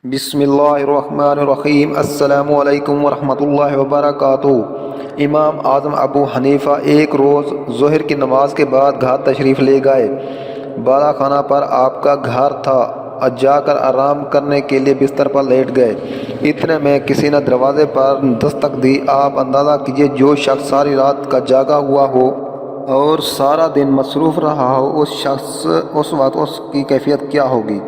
بسم اللہ الرحمن الرحیم۔ السلام علیکم ورحمۃ اللہ وبرکاتہ۔ امام اعظم ابو حنیفہ ایک روز ظہر کی نماز کے بعد گھر تشریف لے گئے۔ بالا خانہ پر آپ کا گھر تھا۔ جا کر آرام کرنے کے لیے بستر پر لیٹ گئے۔ اتنے میں کسی نے دروازے پر دستک دی۔ آپ اندازہ کیجئے جو شخص ساری رات کا جاگا ہوا ہو اور سارا دن مصروف رہا ہو، اس وقت اس کی کیفیت کیا ہوگی۔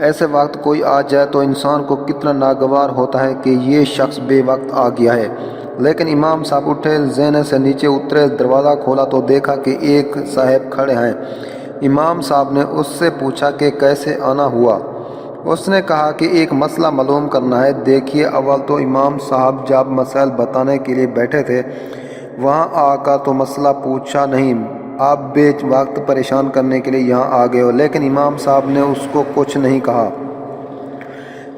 ایسے وقت کوئی آ جائے تو انسان کو کتنا ناگوار ہوتا ہے کہ یہ شخص بے وقت آ گیا ہے۔ لیکن امام صاحب اٹھے، زینے سے نیچے اترے، دروازہ کھولا تو دیکھا کہ ایک صاحب کھڑے ہیں۔ امام صاحب نے اس سے پوچھا کہ کیسے آنا ہوا۔ اس نے کہا کہ ایک مسئلہ معلوم کرنا ہے۔ دیکھیے، اول تو امام صاحب جب مسائل بتانے کے لیے بیٹھے تھے، وہاں آ کر تو مسئلہ پوچھا نہیں، آپ بے وقت پریشان کرنے کے لیے یہاں آ گئے ہو۔ لیکن امام صاحب نے اس کو کچھ نہیں کہا،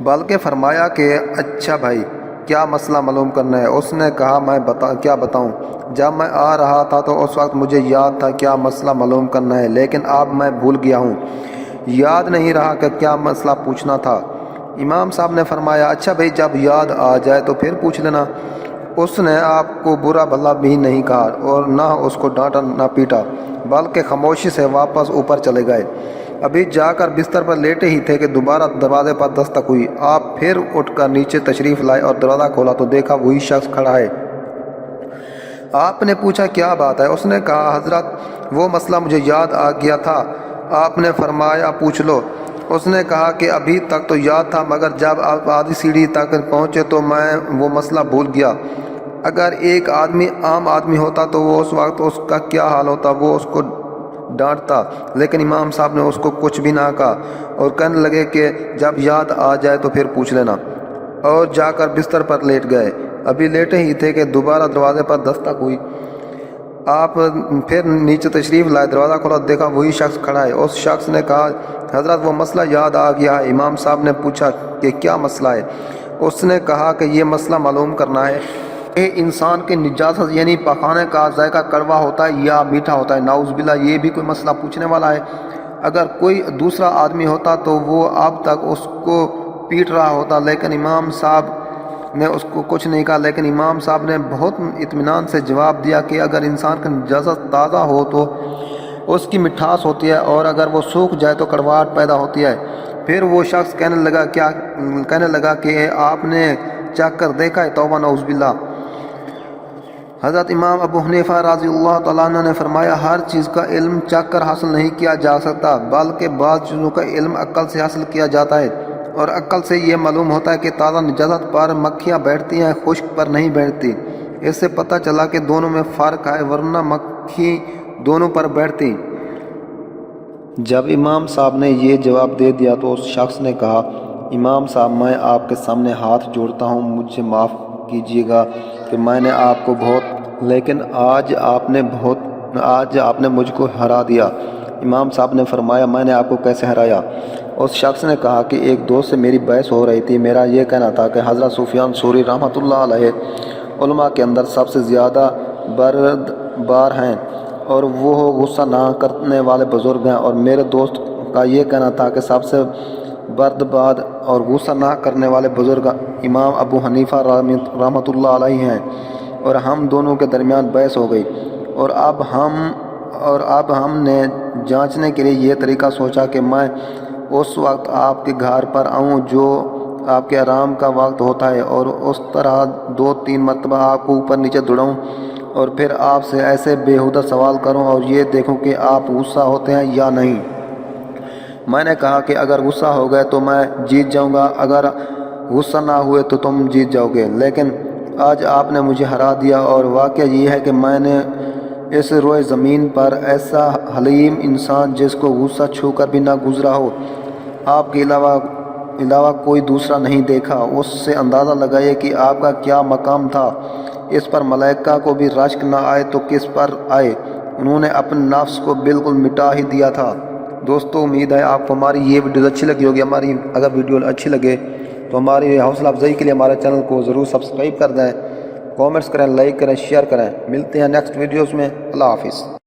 بلکہ فرمایا کہ اچھا بھائی، کیا مسئلہ معلوم کرنا ہے؟ اس نے کہا میں کیا بتاؤں، جب میں آ رہا تھا تو اس وقت مجھے یاد تھا کیا مسئلہ معلوم کرنا ہے، لیکن اب میں بھول گیا ہوں، یاد نہیں رہا کہ کیا مسئلہ پوچھنا تھا۔ امام صاحب نے فرمایا اچھا بھائی، جب یاد آ جائے تو پھر پوچھ لینا۔ اس نے آپ کو برا بھلا بھی نہیں کہا اور نہ اس کو ڈانٹا نہ پیٹا، بلکہ خاموشی سے واپس اوپر چلے گئے۔ ابھی جا کر بستر پر لیٹے ہی تھے کہ دوبارہ دروازے پر دستک ہوئی۔ آپ پھر اٹھ کر نیچے تشریف لائے اور دروازہ کھولا تو دیکھا وہی شخص کھڑا ہے۔ آپ نے پوچھا کیا بات ہے؟ اس نے کہا حضرت، وہ مسئلہ مجھے یاد آ گیا تھا۔ آپ نے فرمایا پوچھ لو۔ اس نے کہا کہ ابھی تک تو یاد تھا، مگر جب آپ آدھی سیڑھی تک پہنچے تو میں وہ مسئلہ بھول گیا۔ اگر ایک آدمی عام آدمی ہوتا تو وہ اس وقت اس کا کیا حال ہوتا؟ وہ اس کو ڈانٹتا، لیکن امام صاحب نے اس کو کچھ بھی نہ کہا اور کہنے لگے کہ جب یاد آ جائے تو پھر پوچھ لینا، اور جا کر بستر پر لیٹ گئے۔ ابھی لیٹے ہی تھے کہ دوبارہ دروازے پر دستک ہوئی۔ آپ پھر نیچے تشریف لائے، دروازہ کھولا، دیکھا وہی شخص کھڑا ہے۔ اس شخص نے کہا حضرت، وہ مسئلہ یاد آ گیا ہے۔ امام صاحب نے پوچھا کہ کیا مسئلہ ہے؟ اس نے کہا کہ یہ مسئلہ معلوم کرنا ہے کہ انسان کے نجاست یعنی پخانے کا ذائقہ کڑوا ہوتا ہے یا میٹھا ہوتا ہے۔ نعوذ باللہ، یہ بھی کوئی مسئلہ پوچھنے والا ہے؟ اگر کوئی دوسرا آدمی ہوتا تو وہ اب تک اس کو پیٹ رہا ہوتا، لیکن امام صاحب نے اس کو کچھ نہیں کہا۔ لیکن امام صاحب نے بہت اطمینان سے جواب دیا کہ اگر انسان کا نجاست تازہ ہو تو اس کی مٹھاس ہوتی ہے، اور اگر وہ سوکھ جائے تو کڑواہٹ پیدا ہوتی ہے۔ پھر وہ شخص کہنے لگا کہ آپ نے چکھ کر دیکھا ہے؟ توبہ، نعوذ باللہ۔ حضرت امام ابو حنیفہ رضی اللہ تعالیٰ عنہ نے فرمایا ہر چیز کا علم چکھ کر حاصل نہیں کیا جا سکتا، بلکہ بعض چیزوں کا علم عقل سے حاصل کیا جاتا ہے، اور عقل سے یہ معلوم ہوتا ہے کہ تازہ نجاست پر مکھیاں بیٹھتی ہیں، خشک پر نہیں بیٹھتی۔ اس سے پتہ چلا کہ دونوں میں فرق ہے، ورنہ مکھی دونوں پر بیٹھتی۔ جب امام صاحب نے یہ جواب دے دیا تو اس شخص نے کہا امام صاحب، میں آپ کے سامنے ہاتھ جوڑتا ہوں، مجھے معاف کیجیے گا کہ میں نے آپ کو لیکن آج آپ نے مجھ کو ہرا دیا۔ امام صاحب نے فرمایا میں نے آپ کو کیسے ہرایا؟ اس شخص نے کہا کہ ایک دوست سے میری بحث ہو رہی تھی، میرا یہ کہنا تھا کہ حضرت سفیان ثوری رحمۃ اللہ علیہ علماء کے اندر سب سے زیادہ بردبار ہیں اور وہ غصہ نہ کرنے والے بزرگ ہیں، اور میرے دوست کا یہ کہنا تھا کہ سب سے بردبار اور غصہ نہ کرنے والے بزرگ امام ابو حنیفہ رحمۃ اللہ علیہ ہیں، اور ہم دونوں کے درمیان بحث ہو گئی، اور اب ہم نے جانچنے کے لیے یہ طریقہ سوچا کہ میں اس وقت آپ کے گھر پر آؤں جو آپ کے آرام کا وقت ہوتا ہے، اور اس طرح 2-3 مرتبہ آپ کو اوپر نیچے دوڑاؤں، اور پھر آپ سے ایسے بیہودہ سوال کروں اور یہ دیکھوں کہ آپ غصہ ہوتے ہیں یا نہیں۔ میں نے کہا کہ اگر غصہ ہو گئے تو میں جیت جاؤں گا، اگر غصہ نہ ہوئے تو تم جیت جاؤ گے، لیکن آج آپ نے مجھے ہرا دیا، اور واقعہ یہ ہے کہ میں نے اس روئے زمین پر ایسا حلیم انسان جس کو غصہ چھو کر بھی نہ گزرا ہو، آپ کے علاوہ کوئی دوسرا نہیں دیکھا۔ اس سے اندازہ لگائیے کہ آپ کا کیا مقام تھا۔ اس پر ملائکہ کو بھی رشک نہ آئے تو کس پر آئے؟ انہوں نے اپنے نفس کو بالکل مٹا ہی دیا تھا۔ دوستو، امید ہے آپ کو ہماری یہ ویڈیو اچھی لگی ہوگی۔ اگر ویڈیو اچھی لگے تو ہماری حوصلہ افزائی کے لیے ہمارے چینل کو ضرور سبسکرائب کر دیں، کامنٹس کریں، لائک کریں، شیئر کریں۔ ملتے ہیں نیکسٹ ویڈیوز میں۔ اللہ حافظ۔